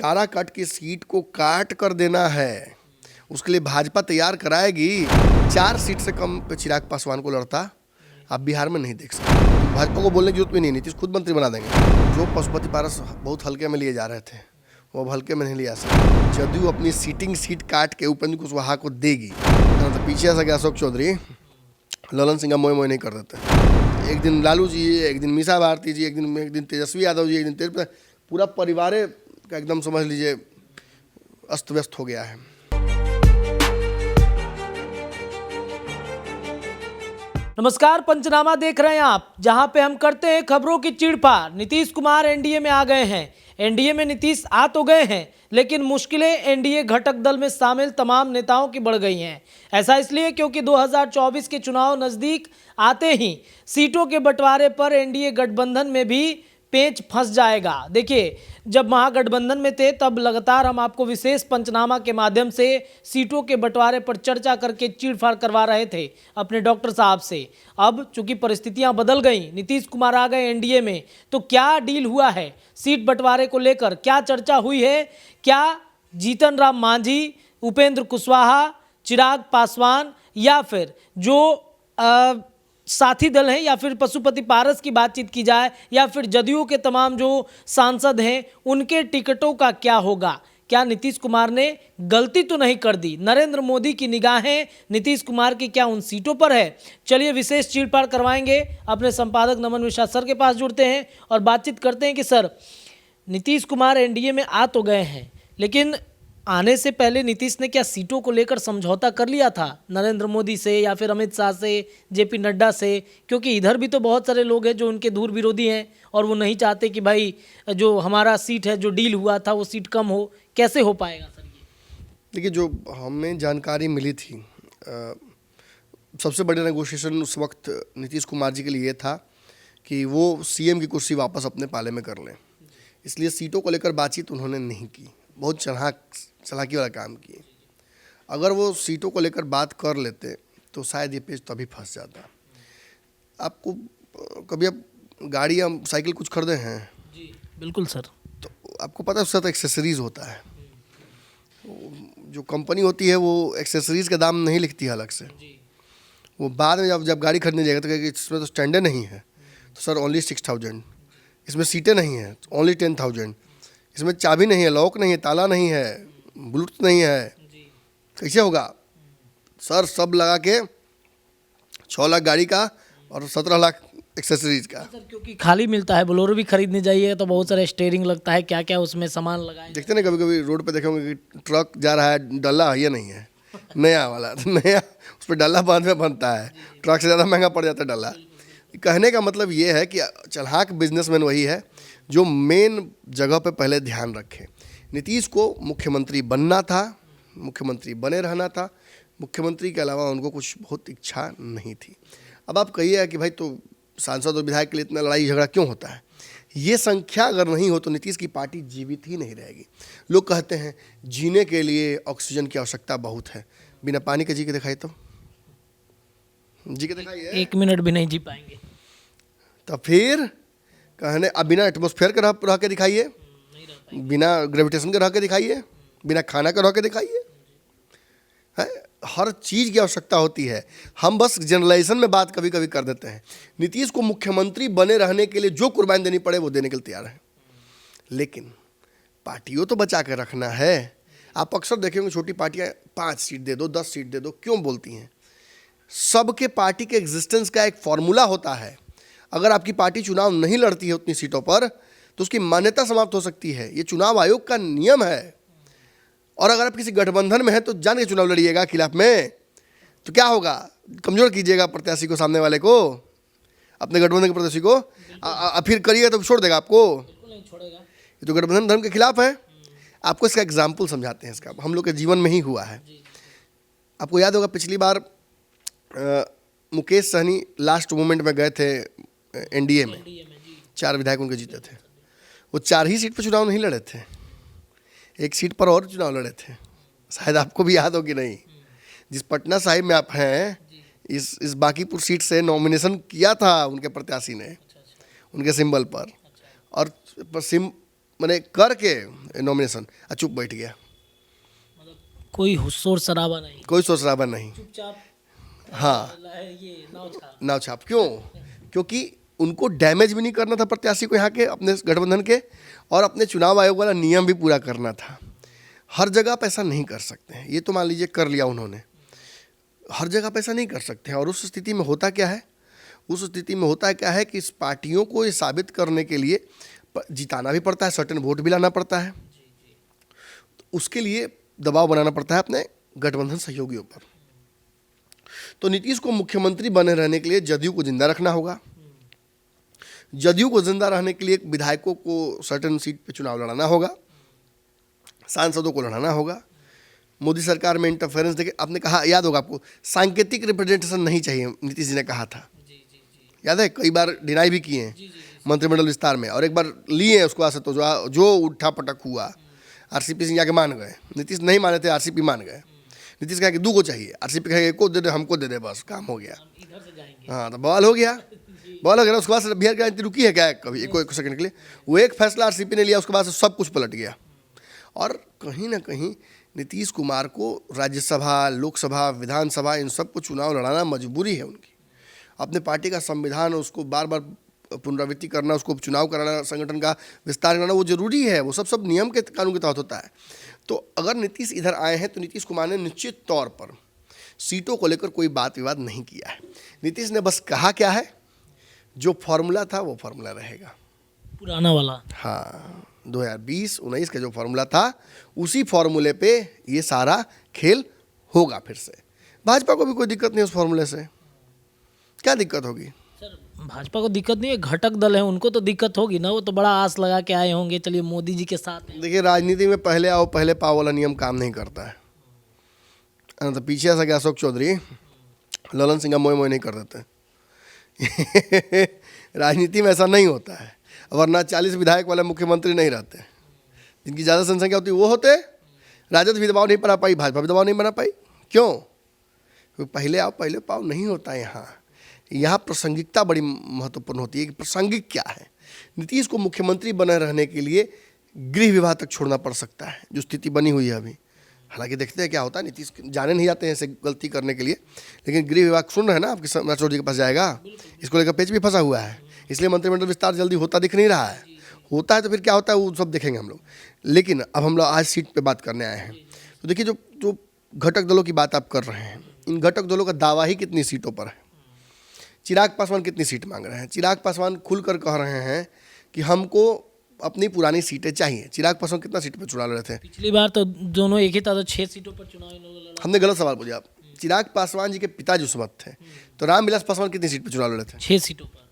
काराकाट की सीट को काट कर देना है, उसके लिए भाजपा तैयार कराएगी। 4 सीट से कम पे चिराग पासवान को लड़ता आप बिहार में नहीं देख सकते। भाजपा को बोलने की जरूरत भी नहीं, नीतीश खुद मंत्री बना देंगे। जो पशुपति पारस बहुत हल्के में लिए जा रहे थे वो अब हल्के में नहीं लिया सकते। जदयू अपनी सीट काट के उपेंद्र कुशवाहा को देगी, तो पीछे से अशोक चौधरी ललन सिंह मोए मोए नहीं कर देते। एक दिन लालू जी, एक दिन मीसा भारती जी, एक दिन तेजस्वी यादव जी, एक दिन तेज, पूरा परिवार का एकदम समझ लीजिए अस्त व्यस्त हो गया है। नमस्कार, पंचनामा देख रहे हैं आप, जहां पे हम करते हैं खबरों की चीड़-फाड़। नीतीश कुमार एनडीए में आ गए हैं। एनडीए में नीतीश आ तो गए हैं, लेकिन मुश्किलें एनडीए घटक दल में शामिल तमाम नेताओं की बढ़ गई हैं। ऐसा इसलिए क्योंकि 2024 के चुनाव नजदीक आते ही सीटों के बंटवारे पर एनडीए गठबंधन में भी पेंच फंस जाएगा। देखिए, जब महागठबंधन में थे तब लगातार हम आपको विशेष पंचनामा के माध्यम से सीटों के बंटवारे पर चर्चा करके चीड़-फाड़ करवा रहे थे अपने डॉक्टर साहब से। अब चूंकि परिस्थितियां बदल गई, नीतीश कुमार आ गए एनडीए में, तो क्या डील हुआ है सीट बंटवारे को लेकर, क्या चर्चा हुई है? क्या जीतन राम मांझी, उपेंद्र कुशवाहा, चिराग पासवान या फिर जो साथी दल हैं, या फिर पशुपति पारस की बातचीत की जाए, या फिर जदयू के तमाम जो सांसद हैं उनके टिकटों का क्या होगा? क्या नीतीश कुमार ने गलती तो नहीं कर दी? नरेंद्र मोदी की निगाहें नीतीश कुमार की क्या उन सीटों पर है? चलिए विशेष चीड़-फाड़ करवाएंगे। अपने संपादक नमन मिश्रा सर के पास जुड़ते हैं और बातचीत करते हैं कि सर, नीतीश कुमार एनडीए में आ तो गए हैं, लेकिन आने से पहले नीतीश ने क्या सीटों को लेकर समझौता कर लिया था नरेंद्र मोदी से या फिर अमित शाह से, जेपी नड्डा से? क्योंकि इधर भी तो बहुत सारे लोग हैं जो उनके दूर विरोधी हैं और वो नहीं चाहते कि भाई जो हमारा सीट है, जो डील हुआ था, वो सीट कम हो। कैसे हो पाएगा सर ये? देखिए, जो हमें जानकारी मिली थी, सबसे बड़ी नेगोशिएशन उस वक्त नीतीश कुमार जी के लिए था कि वो सीएम की कुर्सी वापस अपने पाले में कर लें। इसलिए सीटों को लेकर बातचीत उन्होंने नहीं की, बहुत चालाकी वाला काम किए। अगर वो सीटों को लेकर बात कर लेते तो शायद ये पेज तभी फंस जाता। आपको कभी आप गाड़ी या साइकिल कुछ खरीदे हैं? जी बिल्कुल सर। तो आपको पता है उसके साथ एक्सेसरीज होता है। जो कंपनी होती है वो एक्सेसरीज का दाम नहीं लिखती है अलग से। वो बाद में जब गाड़ी खरीदने जाएगा तो कहेगी इसमें तो स्टैंडर्ड नहीं है, तो सर ओनली 6000। इसमें सीटें नहीं हैं, ओनली 10,000। इसमें चाबी नहीं है, लॉक नहीं है, ताला नहीं है, ब्लूटूथ नहीं है, कैसे होगा सर? सब लगा के 6 लाख गाड़ी का और 17 लाख एक्सेसरीज का। सर क्योंकि खाली मिलता है, बोलेरो भी खरीदने जाइए तो बहुत सारे स्टीयरिंग लगता है, क्या क्या उसमें सामान लगाए। देखते ना, कभी कभी रोड पे देखेंगे कि ट्रक जा रहा है, डल्ला ये नहीं है नया वाला, तो नया उस पर डल्ला बाद में बनता है, ट्रक से ज़्यादा महंगा पड़ जाता है डल्ला। कहने का मतलब ये है कि चलाक बिजनेसमैन वही है जो मेन जगह पे पहले ध्यान रखे। नीतीश को मुख्यमंत्री बनना था, मुख्यमंत्री बने रहना था, मुख्यमंत्री के अलावा उनको कुछ बहुत इच्छा नहीं थी। अब आप कहिए कि भाई तो सांसद और विधायक के लिए इतना लड़ाई झगड़ा क्यों होता है? ये संख्या अगर नहीं हो तो नीतीश की पार्टी जीवित ही नहीं रहेगी। लोग कहते हैं जीने के लिए ऑक्सीजन की आवश्यकता बहुत है, बिना पानी के जी के दिखाई तो जी के दिखाइए, 1 मिनट भी नहीं जी पाएंगे। तो फिर कहने अब बिना एटमॉस्फेयर के रह के दिखाइए, बिना ग्रेविटेशन के रह के दिखाइए, बिना खाना के रह के दिखाइए। है, हर चीज़ की आवश्यकता होती है। हम बस जनरलाइजेशन में बात कभी कभी कर देते हैं। नीतीश को मुख्यमंत्री बने रहने के लिए जो कुर्बानी देनी पड़े वो देने के लिए तैयार है, लेकिन पार्टियों तो बचा कर रखना है। आप अक्सर देखेंगे छोटी पार्टियां 5 सीट दे दो, 10 सीट दे दो, क्यों बोलती हैं? सबके पार्टी के एग्जिस्टेंस का एक फॉर्मूला होता है। अगर आपकी पार्टी चुनाव नहीं लड़ती है उतनी सीटों पर तो उसकी मान्यता समाप्त हो सकती है। ये चुनाव आयोग का नियम है। और अगर आप किसी गठबंधन में हैं तो जान के चुनाव लड़िएगा खिलाफ में, तो क्या होगा? कमजोर कीजिएगा प्रत्याशी को, सामने वाले को, अपने गठबंधन के प्रत्याशी को। फिर करिएगा तो छोड़ देगा आपको, नहीं छोड़ेगा। ये तो गठबंधन धर्म के खिलाफ है। आपको इसका एग्जाम्पल समझाते हैं, इसका हम लोग के जीवन में ही हुआ है। आपको याद होगा पिछली बार मुकेश सहनी लास्ट मोमेंट में गए थे एनडीए में, 4 विधायक उनके जीते थे। वो 4 ही सीट पर चुनाव नहीं लड़े थे, 1 सीट पर और चुनाव लड़े थे। शायद आपको भी याद हो कि नहीं। जिस पटना साहिब में आप हैं, इस बांकीपुर सीट से नॉमिनेशन किया था उनके प्रत्याशी ने, उनके सिंबल पर। और मैंने करके नॉमिनेशन चुप बैठ गया, कोई शोर शराबा नहीं, कोई सोच रहा नहीं। चुपचाप हाँ, ये नाव छाप। क्यों? क्योंकि उनको डैमेज भी नहीं करना था प्रत्याशी को यहाँ के, अपने गठबंधन के, और अपने चुनाव आयोग वाला नियम भी पूरा करना था। हर जगह आप ऐसा नहीं कर सकते हैं, ये तो मान लीजिए कर लिया उन्होंने, हर जगह आप ऐसा नहीं कर सकते हैं। और उस स्थिति में होता क्या है, उस स्थिति में होता क्या है कि इस पार्टियों को ये साबित करने के लिए जिताना भी पड़ता है, सर्टेन वोट भी लाना पड़ता है, तो उसके लिए दबाव बनाना पड़ता है अपने गठबंधन सहयोगियों पर। तो नीतीश को मुख्यमंत्री बने रहने के लिए जदयू को जिंदा रखना होगा। जदयू को जिंदा रहने के लिए विधायकों को सर्टेन सीट पे चुनाव लड़ाना होगा, सांसदों को लड़ाना होगा। मोदी सरकार में इंटरफेरेंस देखिए, आपने कहा, याद होगा आपको, सांकेतिक रिप्रेजेंटेशन नहीं चाहिए, नीतीश जी ने कहा था, याद है? कई बार डिनाई भी किए हैं मंत्रिमंडल विस्तार में, और एक बार लिए हैं उसको से, तो जो उठा पटक हुआ, आरसीपी सिंह जाके मान गए। नीतीश नहीं माने थे, आरसीपी मान गए। नीतीश कहा कि 2 को चाहिए, आरसीपी कहा को दे दे, हमको दे दे, बस काम हो गया। हाँ, तो बवाल हो गया, बवाल हो गया। उसके बाद से बिहार की राजनीति रुकी है क्या कभी एक सेकंड के लिए? वो एक फैसला आरसीपी ने लिया, उसके बाद से सब कुछ पलट गया। और कहीं ना कहीं नीतीश कुमार को राज्यसभा, लोकसभा, विधानसभा, इन सब को चुनाव लड़ाना मजबूरी है उनकी। अपने पार्टी का संविधान, उसको बार बार पुनरावृत्ति करना, उसको चुनाव कराना, संगठन का विस्तार करना, वो जरूरी है। वो सब नियम के कानून के तहत होता है। तो अगर नीतीश इधर आए हैं तो नीतीश कुमार ने निश्चित तौर पर सीटों को लेकर कोई बात विवाद नहीं किया है। नीतीश ने बस कहा क्या है, जो फॉर्मूला था वो फॉर्मूला रहेगा, पुराना वाला। हाँ, 2020-19 का जो फॉर्मूला था, उसी फॉर्मूले पे ये सारा खेल होगा फिर से। भाजपा को भी कोई दिक्कत नहीं उस फॉर्मूले से। क्या दिक्कत होगी? सर, भाजपा को दिक्कत नहीं है, घटक दल है, उनको तो दिक्कत होगी ना। वो तो बड़ा आस लगा के आए होंगे, चलिए मोदी जी के साथ हैं। देखिए, राजनीति में पहले आओ पहले पाओ वाला नियम काम नहीं करता है। तो पीछे ऐसा क्या, अशोक चौधरी, ललन सिंह मोए मोए नहीं कर देते। राजनीति में ऐसा नहीं होता है, वरना 40 विधायक वाले मुख्यमंत्री नहीं रहते। जिनकी ज़्यादा जनसंख्या होती है वो होते। राजद भी दबाव नहीं बना पाई, भाजपा भी दबाव नहीं बना पाई। क्यों? क्योंकि पहले आओ पहले पाओ नहीं होता है। यहाँ प्रासंगिकता बड़ी महत्वपूर्ण होती है कि प्रासंगिक क्या है। नीतीश को मुख्यमंत्री बने रहने के लिए गृह विभाग तक छोड़ना पड़ सकता है, जो स्थिति बनी हुई है अभी। हालांकि देखते हैं क्या होता है, नीतीश जाने नहीं जाते हैं ऐसे गलती करने के लिए, लेकिन गृह विभाग सुन रहे हैं ना, आपके चौधरी के पास जाएगा, इसको लेकर पेच भी फंसा हुआ है। इसलिए मंत्रिमंडल विस्तार जल्दी होता दिख नहीं रहा है। होता है तो फिर क्या होता है वो सब देखेंगे हम लोग। लेकिन अब हम लोग आज सीट पे बात करने आए हैं। तो देखिए, जो घटक दलों की बात आप कर रहे हैं, इन घटक दलों का दावा ही कितनी सीटों पर है। चिराग पासवान कितनी सीट मांग रहे हैं? चिराग पासवान खुलकर कह रहे हैं कि हमको अपनी पुरानी सीटें चाहिए। चिराग पासवान कितना सीट पर चुनाव लड़े थे? पिछली बार तो दोनों एक ही था, तो 6 सीटों पर चुनाव लड़ा। हमने गलत सवाल पूछा। चिराग पासवान जी के पिताजी उस वक्त थे, तो रामविलास पासवान कितनी सीट पर चुनाव लड़े थे? 6 सीटों पर।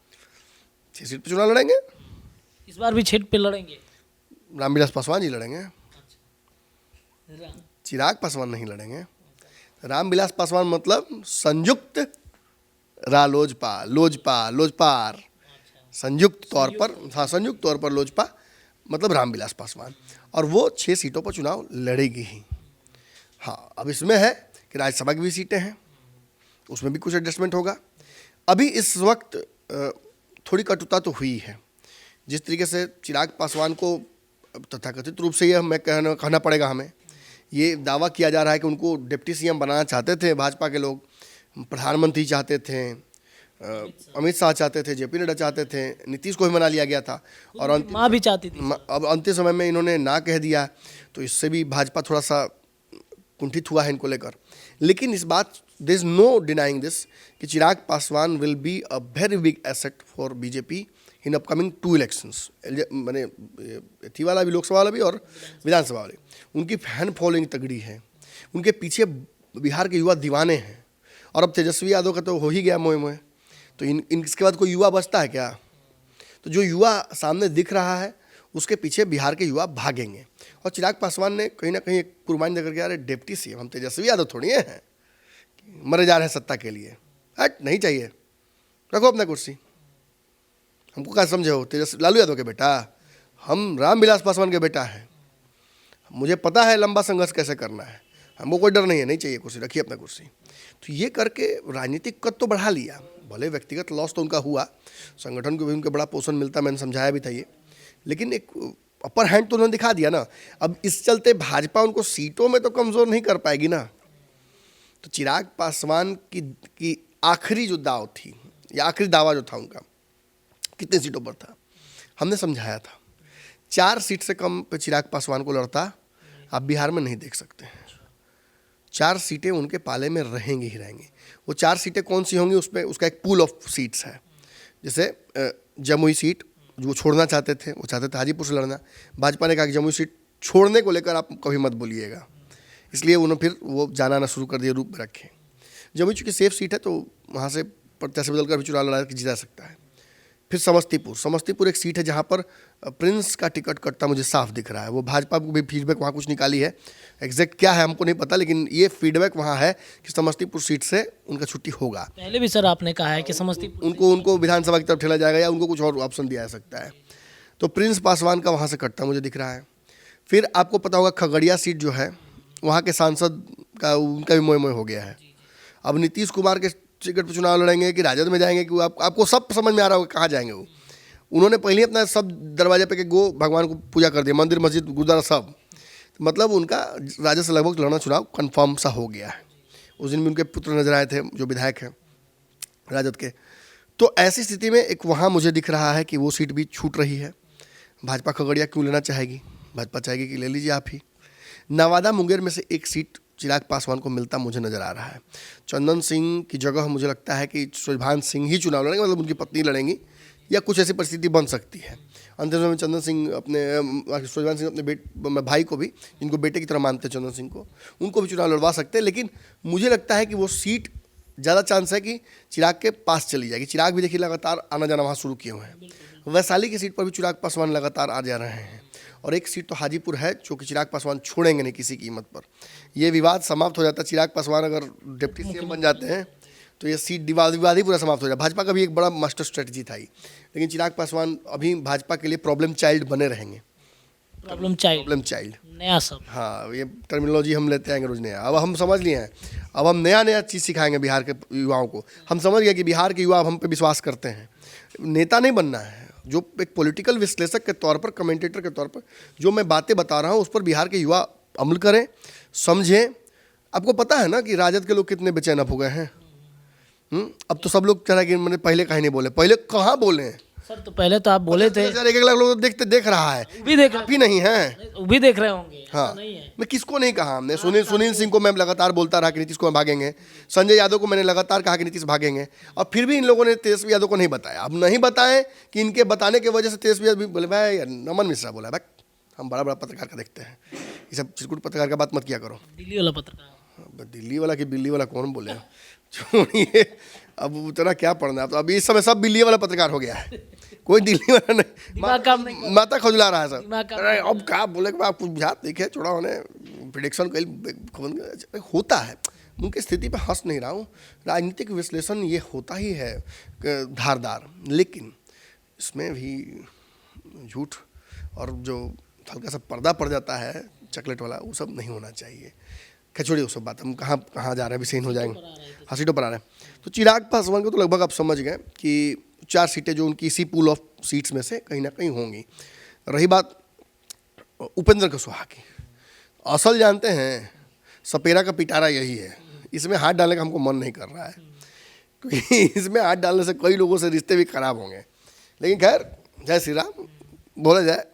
6 सीट पर चुनाव लड़ेंगे। इस बार भी 6 पे लड़ेंगे। रामविलास पासवान जी लड़ेंगे, चिराग पासवान नहीं लड़ेंगे। रामविलास पासवान मतलब संयुक्त रालोजपा, लोजपार, संयुक्त तौर पर, हाँ, संयुक्त तौर पर लोजपा मतलब रामविलास पासवान, और वो 6 सीटों पर चुनाव लड़ेगी ही। हाँ, अब इसमें है कि राज्यसभा की भी सीटें हैं, उसमें भी कुछ एडजस्टमेंट होगा। अभी इस वक्त थोड़ी कटुता तो हुई है। जिस तरीके से चिराग पासवान को तथाकथित रूप से ये हमें कहना पड़ेगा, हमें ये दावा किया जा रहा है कि उनको डिप्टी सीएम बनाना चाहते थे भाजपा के लोग, प्रधानमंत्री चाहते थे, अमित शाह चाहते थे, जेपी नड्डा चाहते थे, नीतीश को भी मना लिया गया था, और माँ भी चाहती थी। अब अंतिम समय में इन्होंने ना कह दिया, तो इससे भी भाजपा थोड़ा सा कुंठित हुआ है इनको लेकर। लेकिन इस बात, there is no denying this, कि Chirag Paswan will be a very big asset for BJP in upcoming 2 elections. मैंने थी वाला भी, लोकसभा वाला भी और विधानसभा वाले। उनकी फैन फॉलोइंग तगड़ी है, उनके पीछे बिहार के युवा दीवाने हैं, और अब तेजस्वी यादव का तो हो ही गया मोए मोए, तो इसके बाद कोई युवा बचता है क्या? तो जो युवा सामने दिख रहा है उसके पीछे बिहार के युवा भागेंगे। और चिराग पासवान ने कहीं ना कहीं एक कुर्बानी देकर के, अरे डिप्टी सीएम, हम तेजस्वी यादव थोड़ी हैं, मरे जा रहे हैं सत्ता के लिए, हट नहीं चाहिए, रखो अपना कुर्सी, हमको क्या समझे हो? तेजस्वी लालू यादव के बेटा, हम रामविलास पासवान के बेटा हैं, मुझे पता है लंबा संघर्ष कैसे करना है, हमको कोई डर नहीं है, नहीं चाहिए कुर्सी, रखिए अपना कुर्सी। तो ये करके राजनीतिक कद तो बढ़ा लिया, भले व्यक्तिगत लॉस तो उनका हुआ, संगठन को भी उनका बड़ा पोषण मिलता, मैंने समझाया भी था ये, लेकिन एक अपर हैंड तो उन्होंने दिखा दिया ना। अब इस चलते भाजपा उनको सीटों में तो कमज़ोर नहीं कर पाएगी ना। तो चिराग पासवान की आखिरी जो दाव थी या आखिरी दावा जो था उनका, कितने सीटों पर था, हमने समझाया था 4 सीट से कम पे चिराग पासवान को लड़ता आप बिहार में नहीं देख सकते हैं। 4 सीटें उनके पाले में रहेंगी ही रहेंगी। वो 4 सीटें कौन सी होंगी, उसमें उसका एक पूल ऑफ सीट्स है। जैसे जमुई सीट जो छोड़ना चाहते थे, वो चाहते थे हाजीपुर से लड़ना, भाजपा ने कहा कि जमुई सीट छोड़ने को लेकर आप कभी मत बोलिएगा, इसलिए उन्होंने फिर वो जाना आना शुरू कर दिया, रूप में रखे। जमुई चूँकि सेफ सीट है तो वहाँ से प्रत्याशी बदल कर भी चुनाव लड़ा के जीता सकता है। फिर समस्तीपुर एक सीट है जहाँ पर प्रिंस का टिकट कटता मुझे साफ दिख रहा है। वो भाजपा को भी फीडबैक वहाँ कुछ निकाली है, एग्जैक्ट क्या है हमको नहीं पता, लेकिन ये फीडबैक वहाँ है कि समस्तीपुर सीट से उनका छुट्टी होगा। पहले भी सर आपने कहा है कि समस्तीपुर उनको विधानसभा की तरफ ठेला जाएगा या उनको कुछ और ऑप्शन दिया जा सकता है। तो प्रिंस पासवान का वहाँ से कटता मुझे दिख रहा है। फिर आपको पता होगा खगड़िया सीट जो है वहाँ के सांसद का उनका भी मोह हो गया है। अब नीतीश कुमार के टिकट पर चुनाव लड़ेंगे कि राजद में जाएंगे कि आपको सब समझ में आ रहा होगा कहाँ जाएंगे वो। उन्होंने पहले अपना सब दरवाजे पे के गो भगवान को पूजा कर दिया, मंदिर मस्जिद गुरुद्वारा सब। तो मतलब उनका राजद से लगभग लड़ना चुनाव कंफर्म सा हो गया है। उस दिन भी उनके पुत्र नजर आए थे जो विधायक हैं राजद के। तो ऐसी स्थिति में एक वहाँ मुझे दिख रहा है कि वो सीट भी छूट रही है। भाजपा खगड़िया क्यों लेना चाहेगी, भाजपा चाहेगी कि ले लीजिए आप ही। नवादा मुंगेर में से एक सीट चिराग पासवान को मिलता मुझे नज़र आ रहा है। चंदन सिंह की जगह मुझे लगता है कि सुभान सिंह ही चुनाव लड़ेंगे, मतलब उनकी पत्नी लड़ेंगी या कुछ ऐसी परिस्थिति बन सकती है। अंतिम समय में चंदन सिंह अपने सुभान सिंह अपने भाई को भी, जिनको बेटे की तरह मानते हैं चंदन सिंह को, उनको भी चुनाव लड़वा सकते हैं। लेकिन मुझे लगता है कि वो सीट ज़्यादा चांस है कि चिराग के पास चली जाएगी। चिराग भी देखिए लगातार आना जाना वहाँ शुरू किए हुए हैं। वैशाली की सीट पर भी चिराग पासवान लगातार आ जा रहे हैं। और एक सीट तो हाजीपुर है जो कि चिराग पासवान छोड़ेंगे नहीं किसी कीमत पर। ये विवाद समाप्त हो जाता है, चिराग पासवान अगर डिप्टी सीएम बन जाते हैं तो ये सीट विवाद ही पूरा समाप्त हो जाए। भाजपा का भी एक बड़ा मास्टर स्ट्रेटजी था ही, लेकिन चिराग पासवान अभी भाजपा के लिए प्रॉब्लम चाइल्ड बने रहेंगे। प्रॉब्लम चाइल्ड नया सब, हाँ ये टर्मिनोलॉजी हम लेते आएंगे रोज नया। अब हम समझ लिए हैं, अब हम नया चीज़ सिखाएंगे बिहार के युवाओं को। हम समझ गए कि बिहार के युवा अब हम पे विश्वास करते हैं। नेता नहीं बनना है, जो एक पॉलिटिकल विश्लेषक के तौर पर, कमेंटेटर के तौर पर जो मैं बातें बता रहा हूँ उस पर बिहार के युवा अमल करें, समझें। आपको पता है ना कि राजद के लोग कितने बेचैन हो गए हैं। अब तो सब लोग कह रहे हैं कि मैंने पहले कहीं नहीं बोले। पहले कहाँ बोले हैं सर? तो पहले तो आप बोले थे। 1 लाख लोग देख रहा है, भी देख काफी नहीं है, वो भी देख रहे होंगे। हाँ नहीं है। मैं किसको नहीं कहा, हमने सुनील सिंह को मैं लगातार बोलता रहा कि नीतीश को भागेंगे, संजय यादव को मैंने लगातार कहा कि नीतीश भागेंगे, और फिर भी इन लोगों ने तेजस्वी यादव को नहीं बताया। अब नहीं बताएं कि इनके बताने की वजह से तेजस्वी यादव भी बोले, भाई नमन मिश्रा बोला, भाई हम बड़ा पत्रकार का देखते हैं, ये सब चिरकुट पत्रकार का बात मत किया करो। दिल्ली वाला पत्रकार, दिल्ली वाला कि बिल्ली वाला कौन बोले, छोड़िए अब उतना क्या पढ़ना है। तो अभी इस समय सब बिल्ली वाला पत्रकार हो गया है, कोई दिल्ली वाला नहीं। माता खजुला रहा है सब। अरे अब क्या बोले कि आप कुछ बुझात देखे छोड़ा उन्हें प्रिडिक्शन कहीं होता है। उनकी स्थिति पे हंस नहीं रहा हूँ, राजनीतिक विश्लेषण ये होता ही है धारदार, लेकिन इसमें भी झूठ और जो हल्का सा पर्दा पड़ जाता है चॉकलेट वाला, वो सब नहीं होना चाहिए। छोड़िए वो सब बात, हम कहाँ जा रहे हैं, अभी सही हो जाएंगे, हाँ सीटों पर आ रहे हैं। तो चिराग पासवान को तो लगभग आप समझ गए कि 4 सीटें जो उनकी इसी पूल ऑफ सीट्स में से कहीं ना कहीं होंगी। रही बात उपेंद्र कुशवाहा की, असल जानते हैं सपेरा का पिटारा यही है। इसमें हाथ डालने का हमको मन नहीं कर रहा है, क्योंकि इसमें हाथ डालने से कई लोगों से रिश्ते भी खराब होंगे। लेकिन खैर जय श्री राम बोला जाए,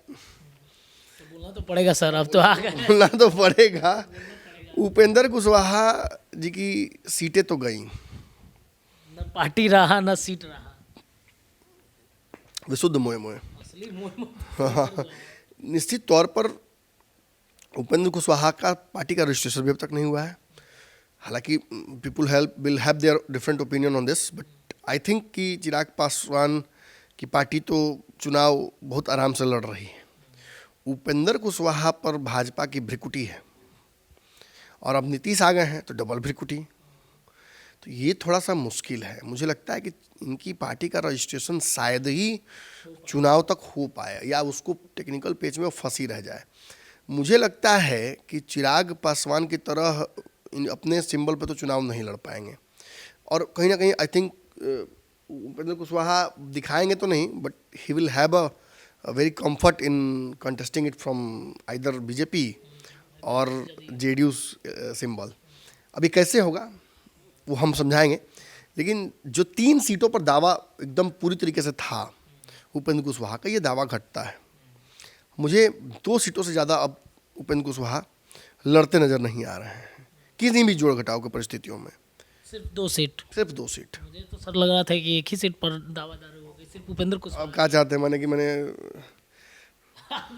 बोलना तो पड़ेगा सर, अब तो आ गए, बोलना तो पड़ेगा। उपेंद्र कुशवाहा जी की सीटें तो गई, न पार्टी रहा न सीट रहा, विशुद्ध मोह असली मोह। निश्चित तौर पर उपेंद्र कुशवाहा का पार्टी का रजिस्ट्रेशन भी अब तक नहीं हुआ है। हालांकि people will have their different opinion on this, but I think कि चिराग पासवान की पार्टी तो चुनाव बहुत आराम से लड़ रही है। उपेंद्र कुशवाहा पर भाजपा की भ्रिकुटी है, और अब नीतीश आ गए हैं तो डबल भ्रिकुटी, तो ये थोड़ा सा मुश्किल है। मुझे लगता है कि इनकी पार्टी का रजिस्ट्रेशन शायद ही चुनाव तक हो पाए, या उसको टेक्निकल पेज में फंसी रह जाए। मुझे लगता है कि चिराग पासवान की तरह अपने सिंबल पे तो चुनाव नहीं लड़ पाएंगे, और कहीं ना कहीं आई थिंक उपेंद्र कुशवाहा दिखाएंगे तो नहीं, but he will have a very comfort in contesting it from either BJP और JDU सिंबल। अभी कैसे होगा वो हम समझाएंगे, लेकिन जो 3 सीटों पर दावा एकदम पूरी तरीके से था उपेंद्र कुशवाहा का, ये दावा घटता है। मुझे 2 सीटों से ज़्यादा अब उपेंद्र कुशवाहा लड़ते नज़र नहीं आ रहे हैं किसी भी जोड़ घटाव की परिस्थितियों में। सिर्फ 2 सीट? सिर्फ 2 सीट। मुझे तो सर लग रहा था कि एक ही सीट पर दावादार होगी, सिर्फ उपेंद्र कुशवाहा। अब क्या चाहते हैं मैंने कि मैंने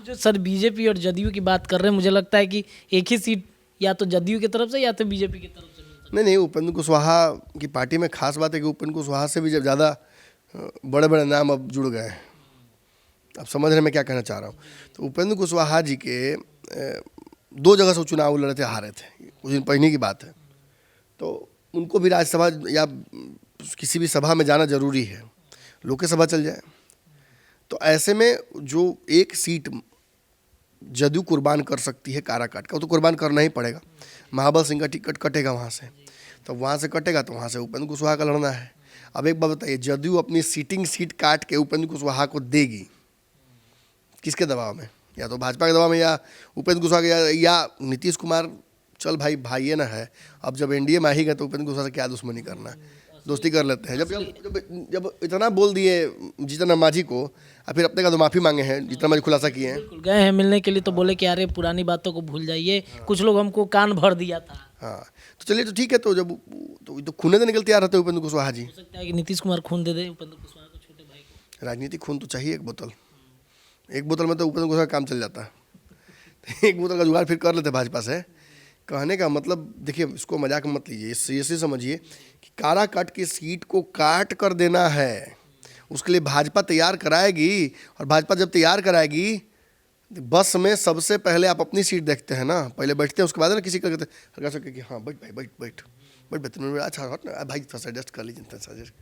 जो सर बीजेपी और जदयू की बात कर रहे हैं, मुझे लगता है कि एक ही सीट या तो जदयू की तरफ से या तो बीजेपी की तरफ से मिल सकती नहीं, उपेंद्र कुशवाहा की पार्टी में खास बात है कि उपेंद्र कुशवाहा से भी जब ज़्यादा बड़े बड़े नाम अब जुड़ गए हैं। अब समझ रहे हैं मैं क्या कहना चाह रहा हूँ। तो उपेंद्र कुशवाहा जी के 2 जगह से चुनाव लड़े थे, हारे थे, कुछ दिन पहले की बात है। तो उनको भी राज्यसभा या किसी भी सभा में जाना जरूरी है, लोकसभा चल जाए। तो ऐसे में जो एक सीट जदयू कुर्बान कर सकती है काराकाट का, वो तो कुर्बान करना ही पड़ेगा। महाबल सिंह का टिकट कटेगा वहाँ से, तो वहाँ से कटेगा तो वहाँ से उपेंद्र कुशवाहा का लड़ना है। अब एक बात बताइए, जदयू अपनी सीटिंग सीट काट के उपेंद्र कुशवाहा को देगी किसके दबाव में? या तो भाजपा के दबाव में, या उपेंद्र कुशवाहा या नीतीश कुमार। चल भाई भाई ना है, अब जब एनडीए में आ ही गए तो उपेंद्र कुशवाहा से क्या दुश्मनी करना है, दोस्ती कर लेते हैं। जब जब जब, जब इतना बोल दिए जीतन राम मांझी को, और फिर अपने का तो माफ़ी मांगे हैं, जीतन राम मांझी खुलासा किए हैं। बिल्कुल गए हैं मिलने के लिए तो बोले कि अरे पुरानी बातों को भूल जाइए, कुछ लोग हमको कान भर दिया था। हाँ तो चलिए, तो ठीक है। तो जब तो खूने तो निकलते आ रहे थे उपेंद्र कुशवाहा जी। हो सकता है कि नीतीश कुमार खून दे दे उपेंद्र कुशवाहा को, छोटे भाई को। राजनीतिक खून तो चाहिए, एक बोतल में तो उपेंद्र कुशवाहा काम चल जाता है। एक बोतल का जुगाड़ फिर कर लेते भाजपा से। कहने का मतलब देखिए, इसको मजाक मत लीजिए, सीरियसली समझिए कि काराकाट की सीट को काट कर देना है, उसके लिए भाजपा तैयार कराएगी। और भाजपा जब तैयार कराएगी, बस में सबसे पहले आप अपनी सीट देखते हैं ना, पहले बैठते हैं, उसके बाद ना किसी का कहते हल्का सा कि हाँ बैठ भाई बैठ बैठ बैठ बैठ, अच्छा हट ना भाई, थोड़ा सा एडजस्ट कर लीजिए, सजेस्ट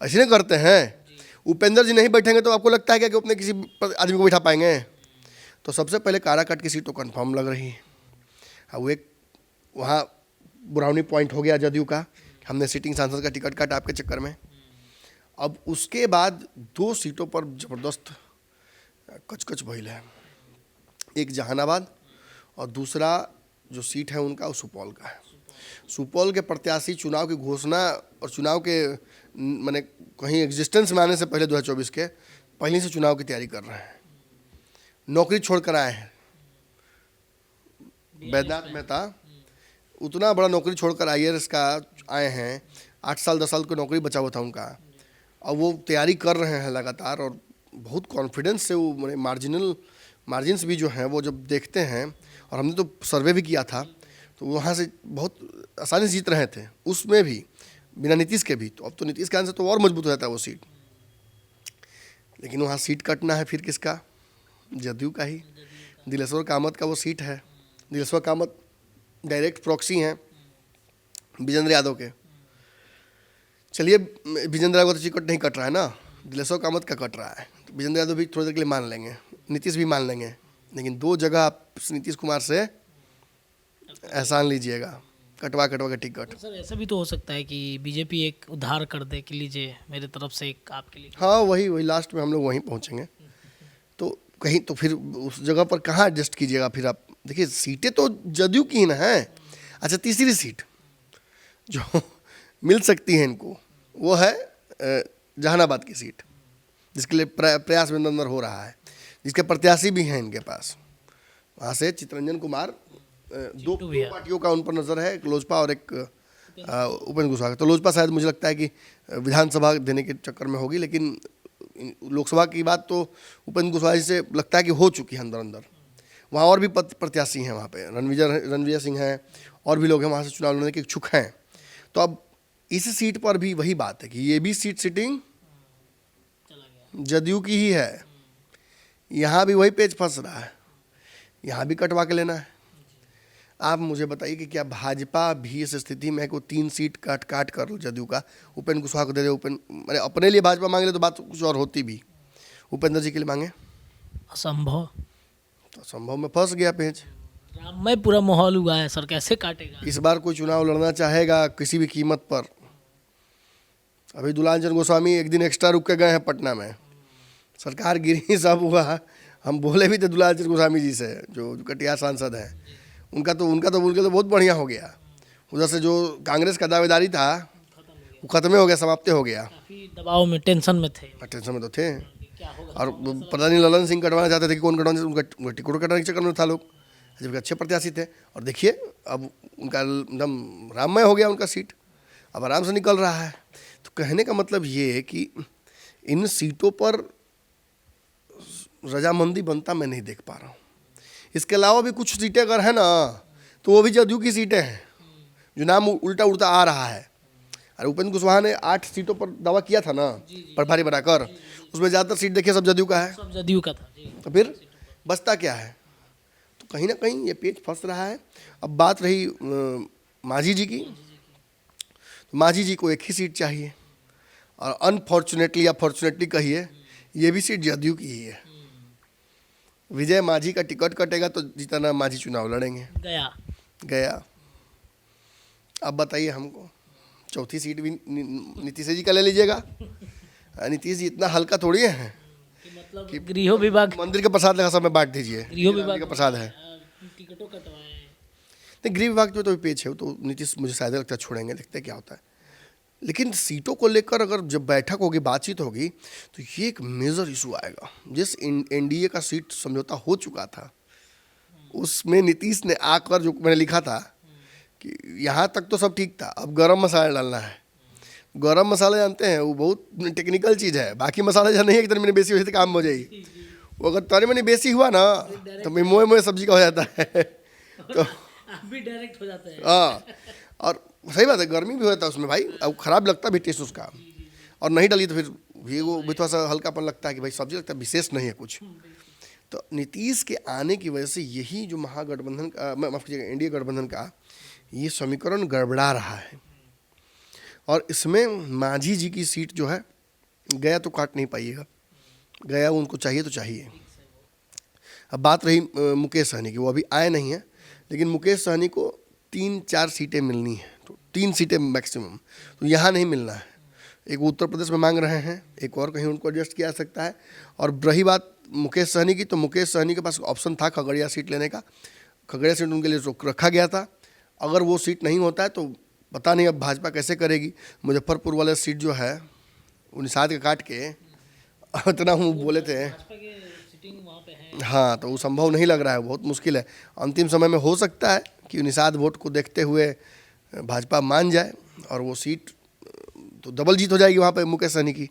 ऐसे नहीं करते हैं। उपेंद्र जी नहीं बैठेंगे तो आपको लगता है क्या कि अपने किसी आदमी को बैठा पाएंगे? तो सबसे पहले काराकाट की सीट तो कन्फर्म लग रही है। वो एक वहाँ बुरावनी पॉइंट हो गया जदयू का, हमने सिटिंग सांसद का टिकट काटा आपके चक्कर में। अब उसके बाद 2 सीटों पर ज़बरदस्त कचकच भइल है, एक जहानाबाद और दूसरा जो सीट है उनका वो सुपौल का है। सुपौल के प्रत्याशी चुनाव की घोषणा और चुनाव के माने कहीं एग्जिस्टेंस में आने से पहले 2024 के पहले से चुनाव की तैयारी कर रहे हैं। नौकरी छोड़कर आए हैं, बैद्यनाथ मेहता उतना बड़ा नौकरी छोड़कर IAS का आए हैं, 8 साल 10 साल की नौकरी बचा हुआ था उनका, और वो तैयारी कर रहे हैं लगातार। और बहुत कॉन्फिडेंस से वो मार्जिन्स भी जो हैं वो जब देखते हैं, और हमने तो सर्वे भी किया था, तो वहाँ से बहुत आसानी से जीत रहे थे, उसमें भी बिना नीतीश के भी। तो अब तो नीतीश के आने से तो और मजबूत हो जाता है वो सीट। लेकिन वहाँ सीट कटना है फिर किसका? जदयू का ही। दिलेश्वर कामत का वो सीट है। दिलेश्वर कामत डायरेक्ट प्रॉक्सी हैं विजेंद्र यादव के। चलिए, विजेंद्र यादव तो टिकट नहीं कट रहा है ना, दिलेश्वर कामत का कट रहा है, तो विजेंद्र यादव भी थोड़ी देर के लिए मान लेंगे, नीतीश भी मान लेंगे। लेकिन 2 जगह आप नीतीश कुमार से एहसान लीजिएगा, कटवा के टिकट। सर ऐसा भी तो हो सकता है कि बीजेपी एक उधार कर दे कि लीजिए मेरे तरफ से एक आपके लिए। हाँ वही लास्ट में हम लोग वहीं पहुँचेंगे। तो कहीं तो फिर उस जगह पर कहाँ एडजस्ट कीजिएगा फिर आप? देखिए सीटें तो जदयू की ही ना है। अच्छा, तीसरी सीट जो मिल सकती है इनको वो है जहानाबाद की सीट, जिसके लिए प्रयास में अंदर हो रहा है, जिसके प्रत्याशी भी हैं इनके पास। वहाँ से चितरंजन कुमार, 2 पार्टियों का उन पर नज़र है, एक लोजपा और एक उपेंद्र कुशवाहा। तो लोजपा शायद मुझे लगता है कि विधानसभा देने के चक्कर में होगी, लेकिन लोकसभा की बात तो उपेंद्र कुशवाहा जी से लगता है कि हो चुकी है अंदर। वहाँ और भी प्रत्याशी हैं, वहाँ पे रणविजय सिंह हैं, और भी लोग हैं वहाँ से चुनाव लड़ने के इच्छुक हैं। तो अब इस सीट पर भी वही बात है कि ये भी सीट सिटिंग जदयू की ही है। यहाँ भी वही पेच फंस रहा है, यहाँ भी कटवा के लेना है। आप मुझे बताइए कि क्या भाजपा भी इस स्थिति में है कि 3 सीट काट कर जदयू का उपेंद्र कुशवाहा को दे दे? मैंने अपने लिए भाजपा मांग ले तो बात कुछ और होती भी, उपेंद्र जी के लिए मांगे असंभव। तो असंभव में फंस गया पेच। राम में पूरा माहौल हुआ है सर, कैसे काटेगा? इस बार कोई चुनाव लड़ना चाहेगा किसी भी कीमत पर। अभी दुलांचन गोस्वामी एक दिन एक्स्ट्रा रुक के गए हैं पटना में, सरकार गिरी सब हुआ, हम बोले भी थे दुलाल चंद्र गोस्वामी जी से, जो कटिहार सांसद हैं, उनका तो बहुत बढ़िया हो गया। उधर से जो कांग्रेस का दावेदारी था वो खत्म हो गया, समाप्त हो गया। काफी दबाव में, टेंशन में थे। टेंशन में तो थे, क्या होगा? और पता नहीं ललन सिंह कटवाना चाहते थे कि कौन कटवाना, उनका टिकट कटवाने के चक्कर में था लोग, जबकि अच्छे प्रत्याशी थे। और देखिए अब उनका एकदम राममय हो गया उनका सीट, अब आराम से निकल रहा है। तो कहने का मतलब ये है कि इन सीटों पर रजामंदी बनता मैं नहीं देख पा रहा हूँ। इसके अलावा भी कुछ सीटें अगर है ना, तो वो भी जदयू की सीटें हैं, जो नाम उल्टा उल्टा आ रहा है। अरे उपेंद्र कुशवाहा ने 8 सीटों पर दावा किया था ना, प्रभारी बनाकर, उसमें ज़्यादातर सीट देखिए सब जदयू का है, सब जदयू का था जी। तो फिर बचता क्या है? तो कहीं ना कहीं ये पेच फंस रहा है। अब बात रही मांझी जी की, तो मांझी जी को एक ही सीट चाहिए, और अनफॉर्चुनेटली या फॉर्चुनेटली कहिए, ये भी सीट जदयू की ही है। विजय मांझी का टिकट कटेगा तो जितना मांझी चुनाव लड़ेंगे। गया। अब बताइए हमको, चौथी सीट भी नीतीश जी का ले लीजिएगा। नीतीश जी इतना हल्का थोड़ी है कि गृह विभाग, मंदिर के प्रसाद लगा सब में बांट दीजिए, गृह विभाग का प्रसाद है। टिकटों कटवाए। नहीं, गृह विभाग में तो पेच है, तो नीतीश मुझे शायद लगता है छोड़ेंगे, देखते हैं क्या होता है। लेकिन सीटों को लेकर अगर जब बैठक होगी, बातचीत होगी, तो ये एक मेजर इशू आएगा। जिस एनडीए का सीट समझौता हो चुका था, उसमें नीतीश ने आकर, जो मैंने लिखा था कि यहाँ तक तो सब ठीक था, अब गरम मसाला डालना है। गरम मसाला जानते हैं, वो बहुत टेक्निकल चीज़ है। बाकी मसाला जहाँ नहीं है, इतनी मैंने बेसी हुई तो काम हो जाएगी। वो अगर तरी मैंने बेसी हुआ ना, तो मोए मोए सब्जी का हो जाता है। तो आप भी डायरेक्ट हो जाते हैं। हाँ, और सही बात है, गर्मी भी होता है उसमें भाई, अब खराब लगता भी टेस्ट उसका। और नहीं डाली तो फिर भी वो भी थोड़ा सा हल्कापन लगता है कि भाई सब्जी लगता है, विशेष नहीं है कुछ। तो नीतीश के आने की वजह से यही जो महागठबंधन का, माफ कीजिएगा, एनडीए गठबंधन का ये समीकरण गड़बड़ा रहा है। और इसमें मांझी जी की सीट जो है, गया तो काट नहीं पाइएगा, गया उनको चाहिए तो चाहिए। अब बात रही मुकेश सहनी की, वो अभी आए नहीं हैं, लेकिन मुकेश सहनी को 3-4 सीटें मिलनी है, तो 3 सीटें मैक्सिमम, तो यहाँ नहीं मिलना है। एक उत्तर प्रदेश में मांग रहे हैं, एक और कहीं उनको एडजस्ट किया जा सकता है। और रही बात मुकेश सहनी की, तो मुकेश सहनी के पास ऑप्शन था खगड़िया सीट लेने का, खगड़िया सीट उनके लिए रखा गया था। अगर वो सीट नहीं होता है तो पता नहीं अब भाजपा कैसे करेगी। मुजफ्फरपुर वाले सीट जो है, 59 का काट के इतना हम बोले थे, हाँ, तो वो संभव नहीं लग रहा है, बहुत मुश्किल है। अंतिम समय में हो सकता है कि 59 वोट को देखते हुए भाजपा मान जाए और वो सीट तो डबल जीत हो जाएगी वहाँ पे मुकेश सहनी की।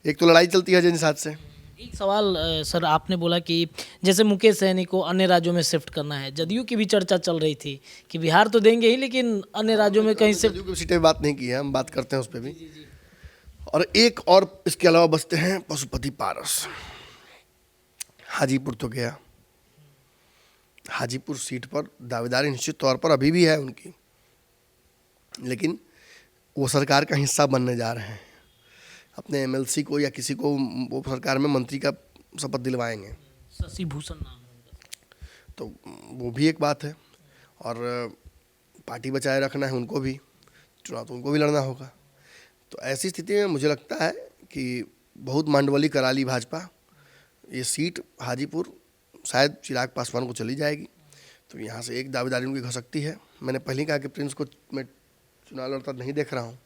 एक तो लड़ाई चलती है जनसाद से। एक सवाल सर, आपने बोला कि जैसे मुकेश सहनी को अन्य राज्यों में शिफ्ट करना है, जदयू की भी चर्चा चल रही थी कि बिहार तो देंगे ही, लेकिन अन्य राज्यों में कहीं शिफ्ट। जदयू की सीटें बात नहीं की है, हम बात करते हैं उस पर भी। और एक और इसके अलावा बचते हैं पशुपति पारस। हाजीपुर तो गया, हाजीपुर सीट पर दावेदारी निश्चित तौर पर अभी भी है उनकी, लेकिन वो सरकार का हिस्सा बनने जा रहे हैं। अपने एमएलसी को या किसी को वो सरकार में मंत्री का शपथ दिलवाएंगे, शशि भूषण नाम है। तो वो भी एक बात है। और पार्टी बचाए रखना है उनको भी, चुनाव तो उनको भी लड़ना होगा। तो ऐसी स्थिति में मुझे लगता है कि बहुत मांडवली करा ली भाजपा। ये सीट हाजीपुर शायद चिराग पासवान को चली जाएगी, तो यहाँ से एक दावेदारी उनकी घसकती है। मैंने पहले ही कहा कि प्रिंस को मैं चुनाव लड़ता नहीं देख रहा हूँ,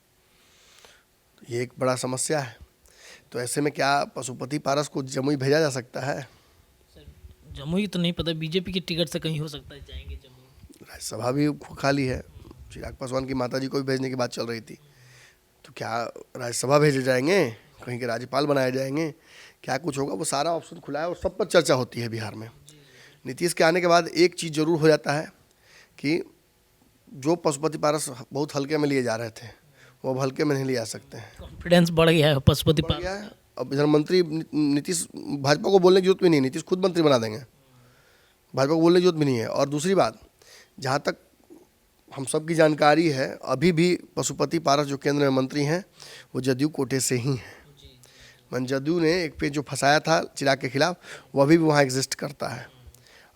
तो ये एक बड़ा समस्या है। तो ऐसे में क्या पशुपति पारस को जमुई भेजा जा सकता है? जमुई तो नहीं पता, बीजेपी की टिकट से कहीं हो सकता है जाएंगे जमुई। राज्यसभा भी खाली है, चिराग पासवान की माताजी को भी भेजने की बात चल रही थी, तो क्या राज्यसभा भेजे जाएंगे, कहीं के राज्यपाल बनाए जाएंगे, क्या कुछ होगा? वो सारा ऑप्शन खुला है और सब पर चर्चा होती है बिहार में। नीतीश के आने के बाद एक चीज़ जरूर हो जाता है कि जो पशुपति पारस बहुत हल्के में लिए जा रहे थे, वो अब हल्के में नहीं ले जा सकते हैं। कॉन्फिडेंस बढ़ गया है पशुपति बढ़ गया है। अब इधर मंत्री नीतीश, भाजपा को बोलने की जरूरत भी नहीं, नीतीश खुद मंत्री बना देंगे, भाजपा को बोलने की जरूरत भी नहीं है। और दूसरी बात, जहाँ तक हम सब की जानकारी है, अभी भी पशुपति पारस जो केंद्र में मंत्री हैं, वो जदयू कोटे से ही हैं। मन जदयू ने एक पे जो फंसाया था चिराग के खिलाफ, वो अभी भी वहाँ एग्जिस्ट करता है।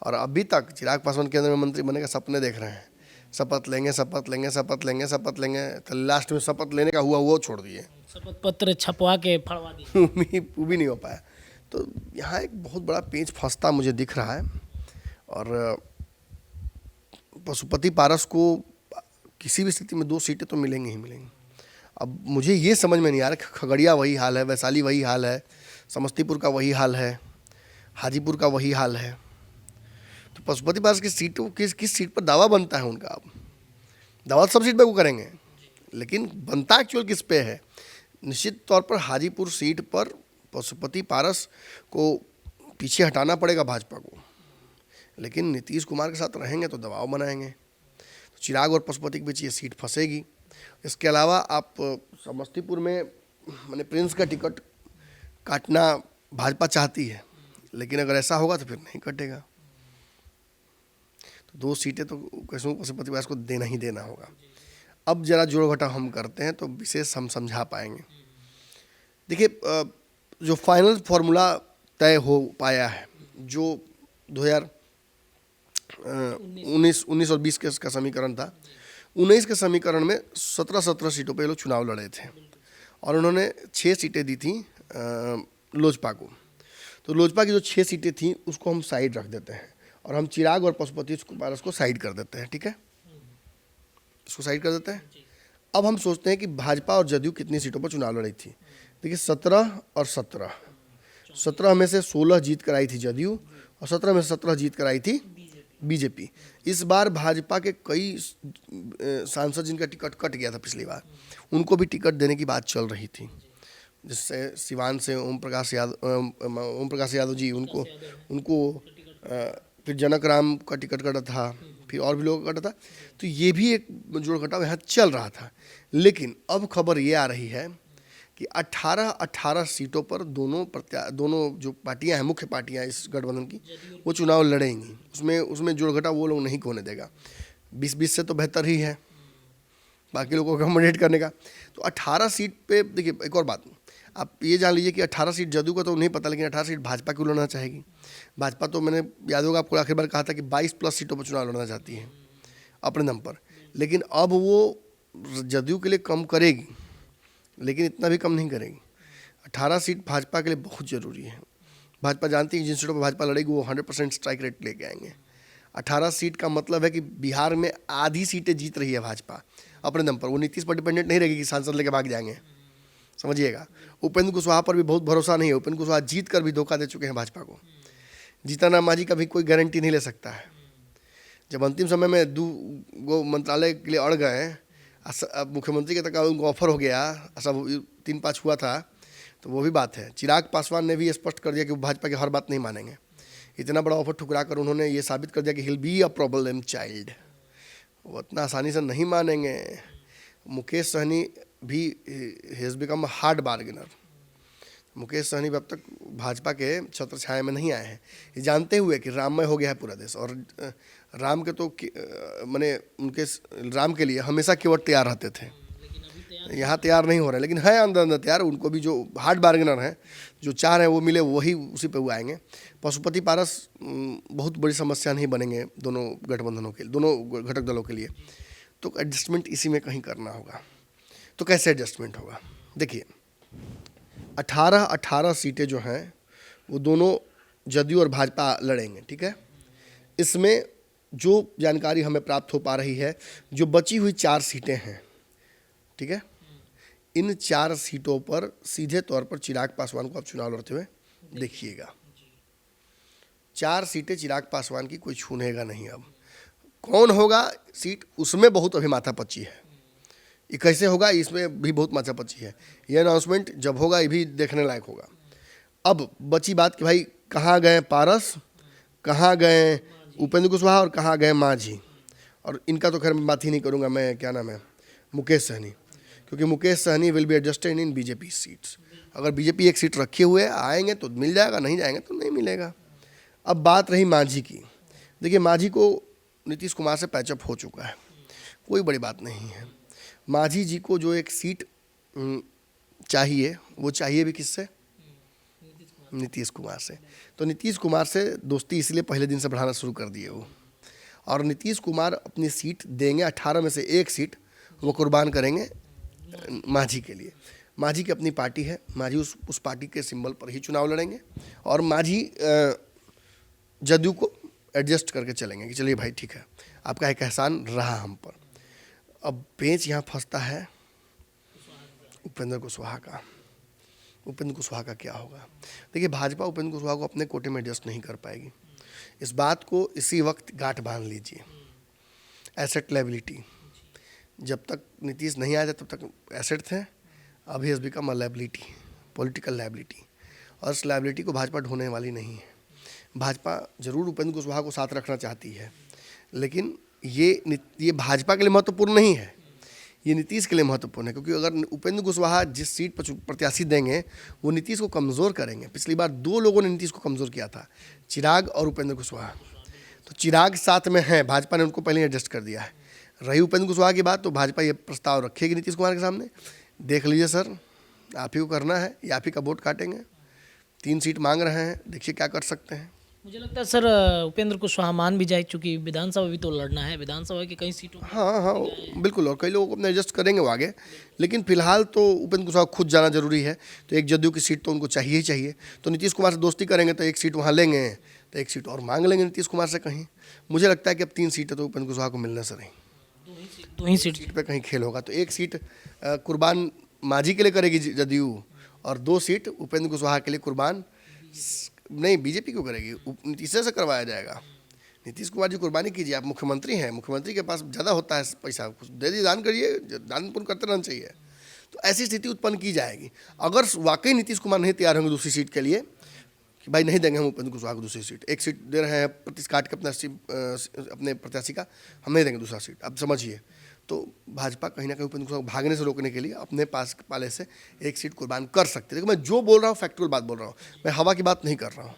और अभी तक चिराग पासवान केंद्र में मंत्री बनने का सपने देख रहे हैं, शपथ लेंगे, शपथ लेंगे, शपथ लेंगे, शपथ लेंगे, तो लास्ट में शपथ लेने का हुआ वो छोड़ दिए, शपथ पत्र छपवा के फड़वा दिए, वो भी नहीं हो पाया। तो यहाँ एक बहुत बड़ा पेंच फंसता मुझे दिख रहा है। और पशुपति पारस को किसी भी स्थिति में 2 सीटें तो मिलेंगी ही मिलेंगी। अब मुझे ये समझ में नहीं आ रहा, खगड़िया वही हाल है, वैशाली वही हाल है, समस्तीपुर का वही हाल है, हाजीपुर का वही हाल है। तो पशुपति पारस की सीटों किस सीट पर दावा बनता है उनका? अब दावा सब सीट पे वो करेंगे, लेकिन बनता एक्चुअल किस पे है? निश्चित तौर पर हाजीपुर सीट पर पशुपति पारस को पीछे हटाना पड़ेगा भाजपा को, लेकिन नीतीश कुमार के साथ रहेंगे तो दबाव बनाएंगे, तो चिराग और पशुपति के बीच ये सीट फंसेगी। इसके अलावा आप समस्तीपुर में मैंने प्रिंस का टिकट काटना भाजपा चाहती है, लेकिन अगर ऐसा होगा तो फिर नहीं कटेगा। तो 2 सीटें तो कैसे पशुपति पारस को देना ही देना होगा। अब जरा जोड़ घटाव हम करते हैं तो विशेष हम समझा पाएंगे। देखिए, जो फाइनल फॉर्मूला तय हो पाया है, जो 2019 और 20 का समीकरण था, 19 के समीकरण में 17 सीटों पे लोग चुनाव लड़े थे और उन्होंने 6 सीटें दी थी लोजपा को। तो लोजपा की जो 6 सीटें थी उसको हम साइड रख देते हैं और हम चिराग और पशुपति पारस को साइड कर देते हैं। ठीक है, इसको साइड कर देते हैं। अब हम सोचते हैं कि भाजपा और जदयू कितनी सीटों पर चुनाव लड़ी थी। देखिए, 17 और 17 में से 16 जीत कर आई थी जदयू और 17 में से 17 जीत कर आई थी बीजेपी। इस बार भाजपा के कई सांसद जिनका टिकट कट गया था पिछली बार, उनको भी टिकट देने की बात चल रही थी। जिससे सिवान से ओम प्रकाश यादव जी, उनको फिर जनक राम का टिकट कटा था, फिर और भी लोगों का कटा था। तो ये भी एक जोड़ घटाव यहाँ चल रहा था। लेकिन अब खबर ये आ रही है कि 18 सीटों पर दोनों जो पार्टियां हैं, मुख्य पार्टियां इस गठबंधन की, वो चुनाव लड़ेंगी। उसमें जोड़ घटाव वो लोग नहीं होने देगा। 20-20 से तो बेहतर ही है बाकी लोगों को अकोमोडेट करने का। तो 18 सीट पे देखिए, एक और बात आप ये जान लीजिए कि 18 सीट जदयू का तो नहीं पता, लेकिन 18 सीट भाजपा क्यों लड़ना चाहेगी। भाजपा तो मैंने याद होगा आपको आखिर बार कहा था कि 22+ सीटों पर चुनाव लड़ना चाहती है अपने दम पर, लेकिन अब वो जदयू के लिए कम करेगी, लेकिन इतना भी कम नहीं करेगी। 18 सीट भाजपा के लिए बहुत ज़रूरी है। भाजपा जानती है जिन सीटों पर भाजपा लड़ेगी वो 100% स्ट्राइक रेट लेके आएंगे। 18 सीट का मतलब है कि बिहार में आधी सीटें जीत रही है भाजपा अपने दम पर। वो नीतीश पर डिपेंडेंट नहीं रहेगी कि सांसद लेके भाग जाएंगे, समझिएगा। उपेंद्र कुशवाहा पर भी बहुत भरोसा नहीं है। उपेंद्र कुशवाहा जीत कर भी धोखा दे चुके हैं भाजपा को। जीतन राम मांझी का भी कोई गारंटी नहीं ले सकता है। जब अंतिम समय में 2 मंत्रालय के लिए अड़ गए, अब मुख्यमंत्री के तक उनको ऑफर हो गया, सब 3-5 हुआ था, तो वो भी बात है। चिराग पासवान ने भी स्पष्ट कर दिया कि वो भाजपा की हर बात नहीं मानेंगे। इतना बड़ा ऑफर ठुकरा कर उन्होंने ये साबित कर दिया कि will be a problem child. वो इतना आसानी से नहीं मानेंगे। मुकेश सहनी भी has become hard bargainer. Mukesh Sahani अब तक भाजपा के छत्र छाया में नहीं आए हैं, ये जानते हुए कि राममय हो गया है पूरा देश। और राम के तो मैंने उनके राम के लिए हमेशा केवट तैयार रहते थे, यहाँ तैयार नहीं हो रहे, लेकिन है अंदर अंदर तैयार। उनको भी जो हार्ड बार्गेनर हैं, जो चाह रहे हैं वो मिले, वही उसी पे वो आएंगे। पशुपति पारस बहुत बड़ी समस्या नहीं बनेंगे दोनों गठबंधनों के, दोनों घटक दलों के लिए। तो एडजस्टमेंट इसी में कहीं करना होगा। तो कैसे एडजस्टमेंट होगा? देखिए, 18 सीटें जो हैं वो दोनों जदयू और भाजपा लड़ेंगे। ठीक है, इसमें जो जानकारी हमें प्राप्त हो पा रही है, जो बची हुई 4 सीटें हैं, ठीक है, इन 4 सीटों पर सीधे तौर पर चिराग पासवान को आप चुनाव लड़ते हुए देखिएगा। 4 सीटें चिराग पासवान की कोई छूनेगा नहीं। अब कौन होगा सीट, उसमें बहुत अभी माथापच्ची है। ये कैसे होगा, इसमें भी बहुत माथापच्ची है। ये अनाउंसमेंट जब होगा ये भी देखने लायक होगा। अब बची बात कि भाई कहाँ गए पारस, कहाँ गए उपेंद्र कुशवाहा और कहाँ गए मांझी। और इनका तो खैर मैं बात ही नहीं करूँगा, मैं क्या नाम है, मुकेश सहनी, क्योंकि Mukesh Sahani will be adjusted in BJP seats. अगर बीजेपी एक सीट रखे हुए आएंगे तो मिल जाएगा, नहीं जाएंगे तो नहीं मिलेगा। अब बात रही मांझी की। देखिए, मांझी को नीतीश कुमार से पैचअप हो चुका है, कोई बड़ी बात नहीं है। मांझी जी को जो एक सीट चाहिए, वो चाहिए भी किससे? नीतीश कुमार से। तो नीतीश कुमार से दोस्ती इसलिए पहले दिन से बढ़ाना शुरू कर दिए वो। और नीतीश कुमार अपनी सीट देंगे, 18 में से 1 सीट वो कुर्बान करेंगे मांझी के लिए। मांझी की अपनी पार्टी है, मांझी उस पार्टी के सिंबल पर ही चुनाव लड़ेंगे और मांझी जदयू को एडजस्ट करके चलेंगे कि चलिए भाई ठीक है, आपका एक एहसान रहा हम पर। अब पेंच यहाँ फंसता है उपेंद्र कुशवाहा का। उपेंद्र कुशवाहा का क्या होगा? देखिए, भाजपा उपेंद्र कुशवाहा को अपने कोटे में एडजस्ट नहीं कर पाएगी। इस बात को इसी वक्त गांठ बांध लीजिए। एसेट लायबिलिटी, जब तक नीतीश नहीं आ जाए तब तक एसेट थे, अभी has become a liability, political liability, और इस लायबिलिटी को भाजपा ढोने वाली नहीं है। भाजपा जरूर उपेंद्र कुशवाहा को साथ रखना चाहती है, लेकिन ये भाजपा के लिए महत्वपूर्ण नहीं है, ये नीतीश के लिए महत्वपूर्ण है। क्योंकि अगर उपेंद्र कुशवाहा जिस सीट पर प्रत्याशी देंगे वो नीतीश को कमज़ोर करेंगे। पिछली बार 2 लोगों ने नीतीश को कमज़ोर किया था, चिराग और उपेंद्र कुशवाहा। तो चिराग साथ में हैं, भाजपा ने उनको पहले एडजस्ट कर दिया है। रही उपेंद्र कुशवाहा की बात, तो भाजपा ये प्रस्ताव रखेगी नीतीश कुमार के सामने, देख लीजिए सर, आप ही को करना है, या आप ही का वोट काटेंगे। 3 सीट मांग रहे हैं, देखिए क्या कर सकते हैं। मुझे लगता है सर उपेंद्र कुशवाहा मान भी जाए, क्योंकि विधानसभा भी तो लड़ना है, विधानसभा की कई सीटों हाँ बिल्कुल, और कई लोगों को अपने एडजस्ट करेंगे वो आगे, लेकिन फिलहाल तो उपेंद्र कुशवाहा खुद जाना जरूरी है। तो एक जदयू की सीट तो उनको चाहिए ही चाहिए। तो नीतीश कुमार से दोस्ती करेंगे तो एक सीट वहाँ लेंगे, तो एक सीट और मांग लेंगे नीतीश कुमार से कहीं। मुझे लगता है कि अब 3 सीटें तो उपेंद्र कुशवाहा को मिलने से नहीं, 2 ही सीट पे कहीं खेल होगा। तो एक सीट कुर्बान मांझी के लिए करेगी जदयू, और 2 सीट उपेंद्र कुशवाहा के लिए कुर्बान नहीं बीजेपी क्यों करेगी, नीतीश से करवाया जाएगा। नीतीश कुमार जी कुर्बानी कीजिए, आप मुख्यमंत्री हैं, मुख्यमंत्री के पास ज़्यादा होता है पैसा, कुछ दे दीजिए, दान करिए, दान पुण्य करते रहना चाहिए। तो ऐसी स्थिति उत्पन्न की जाएगी अगर वाकई नीतीश कुमार नहीं तैयार होंगे दूसरी सीट के लिए कि भाई नहीं देंगे हम उपेंद्र कुशवाहा को दूसरी सीट। एक सीट दे रहे हैं काट के अपने प्रत्याशी का, हम नहीं देंगे दूसरा सीट, आप समझिए। तो भाजपा कहीं ना कहीं उपेंद्र कुशवाहा को भागने से रोकने के लिए अपने पास पाले से एक सीट कुर्बान कर सकते हैं। देखो, मैं जो बोल रहा हूँ फैक्चुअल बात बोल रहा हूँ, मैं हवा की बात नहीं कर रहा हूँ।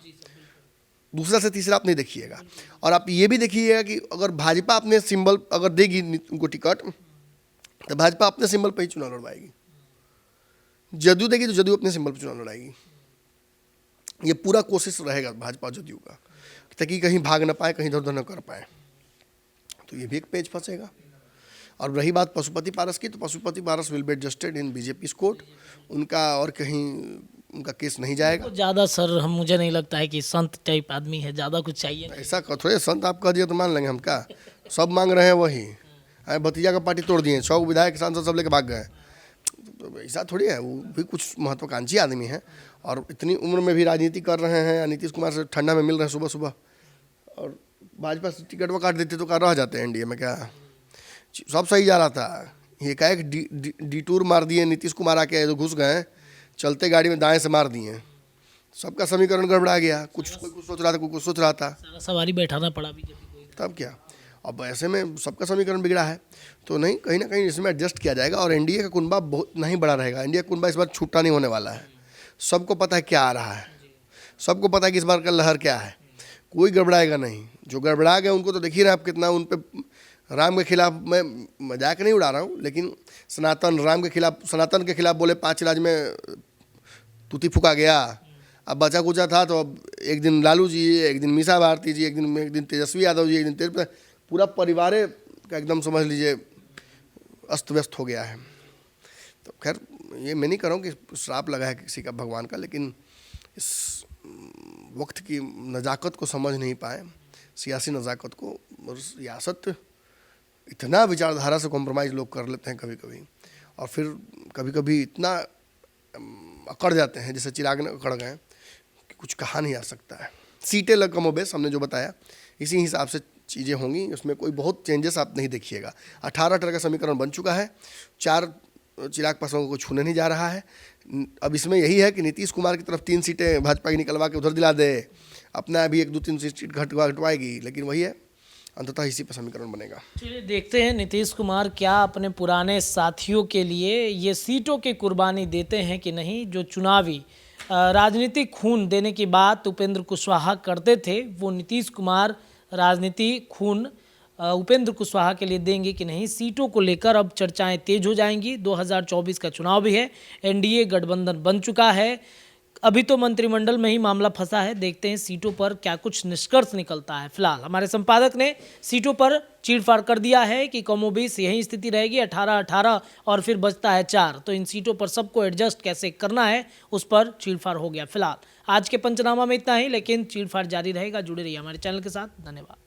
दूसरा से तीसरा आप नहीं देखिएगा। और आप ये भी देखिएगा कि अगर भाजपा अपने सिंबल अगर देगी उनको टिकट, तो भाजपा अपने सिंबल पर ही चुनाव लड़वाएगी। जदयू देगी तो जदयू अपने सिंबल पर चुनाव लड़ाएगी। ये पूरा कोशिश रहेगा भाजपा जदयू का, ताकि कहीं भाग ना पाए, कहीं इधर उधर न कर पाए। तो ये भी एक पेज फंसेगा। और रही बात पशुपति पारस की, तो Pashupati Paras will be adjusted in BJP court. उनका और कहीं उनका केस नहीं जाएगा। तो ज़्यादा सर मुझे नहीं लगता है कि संत टाइप आदमी है, ज़्यादा कुछ चाहिए। ऐसा थोड़े संत आप कह दिए तो मान लेंगे हम क्या? सब मांग रहे हैं वही। भतीजा का पार्टी तोड़ दिए, 100 विधायक सांसद सब लेके भाग गए। तो ऐसा थोड़ी है, वो भी कुछ महत्वाकांक्षी आदमी है और इतनी उम्र में भी राजनीति कर रहे हैं। नीतीश कुमार से ठंडा में मिल रहे हैं सुबह सुबह, और भाजपा से टिकट वो काट देते तो कहाँ रह जाते हैं एनडीए में। क्या सब सही जा रहा था, ये का एक डिटूर मार दिए नीतीश कुमार आके, जो घुस गए चलते गाड़ी में दाएं से मार दिए, सबका समीकरण गड़बड़ा गया। कुछ कोई कुछ सोच रहा था, कोई कुछ सोच रहा था, सारा सवारी बैठाना पड़ा बीजेपी को। तब क्या, अब ऐसे में सबका समीकरण बिगड़ा है। तो नहीं, कहीं ना कहीं इसमें एडजस्ट किया जाएगा और एनडीए का कुनबा बहुत नहीं बड़ा रहेगा। एनडीए का कुनबा इस बार छूटा नहीं होने वाला है। सबको पता है क्या आ रहा है, सबको पता है कि इस बार का लहर क्या है, कोई गड़बड़ाएगा नहीं। जो गड़बड़ा गए उनको तो देख ही रहे आप कितना उन पर राम के खिलाफ, मैं मजाक नहीं उड़ा रहा हूँ, लेकिन सनातन राम के खिलाफ, सनातन के खिलाफ बोले 5 राज्य में तूती फूका गया। अब बचा कुचा था तो अब एक दिन लालू जी, एक दिन मीसा भारती जी, एक दिन तेजस्वी यादव जी, एक दिन तेज, पूरा परिवार का एकदम समझ लीजिए अस्त व्यस्त हो गया है। तो खैर ये मैं नहीं कह रहा हूँ कि श्राप लगा है किसी का भगवान का, लेकिन इस वक्त की नज़ाकत को समझ नहीं पाए, सियासी नज़ाकत को। और सियासत इतना विचारधारा से कॉम्प्रोमाइज़ लोग कर लेते हैं कभी कभी, और फिर कभी कभी इतना अकड़ जाते हैं जैसे चिराग ने अकड़ गए कि कुछ कहा नहीं जा सकता है। सीटें लग कमोबेश हमने जो बताया इसी हिसाब से चीज़ें होंगी, उसमें कोई बहुत चेंजेस आप नहीं देखिएगा। 18 का समीकरण बन चुका है, 4 चिराग पासवान को छूने नहीं जा रहा है। अब इसमें यही है कि नीतीश कुमार की तरफ 3 सीटें भाजपा की निकलवा के उधर दिला दे, अपना अभी 1-2-3 सीट घटवाएगी, लेकिन वही है, अंततः इसी पर समीकरण बनेगा। चलिए देखते हैं नीतीश कुमार क्या अपने पुराने साथियों के लिए ये सीटों की कुर्बानी देते हैं कि नहीं। जो चुनावी राजनीतिक खून देने की बात उपेंद्र कुशवाहा करते थे, वो नीतीश कुमार राजनीति खून उपेंद्र कुशवाहा के लिए देंगे कि नहीं। सीटों को लेकर अब चर्चाएं तेज हो जाएंगी। 2024 का चुनाव भी है, एनडीए गठबंधन बन चुका है, अभी तो मंत्रिमंडल में ही मामला फंसा है, देखते हैं सीटों पर क्या कुछ निष्कर्ष निकलता है। फिलहाल हमारे संपादक ने सीटों पर चीड़-फाड़ कर दिया है कि कमोबेश यही स्थिति रहेगी 18-18 और फिर बचता है 4, तो इन सीटों पर सबको एडजस्ट कैसे करना है उस पर चीड़-फाड़ हो गया। फिलहाल आज के पंचनामा में इतना ही, लेकिन चीड़-फाड़ जारी रहेगा। जुड़े रहिए हमारे चैनल के साथ। धन्यवाद।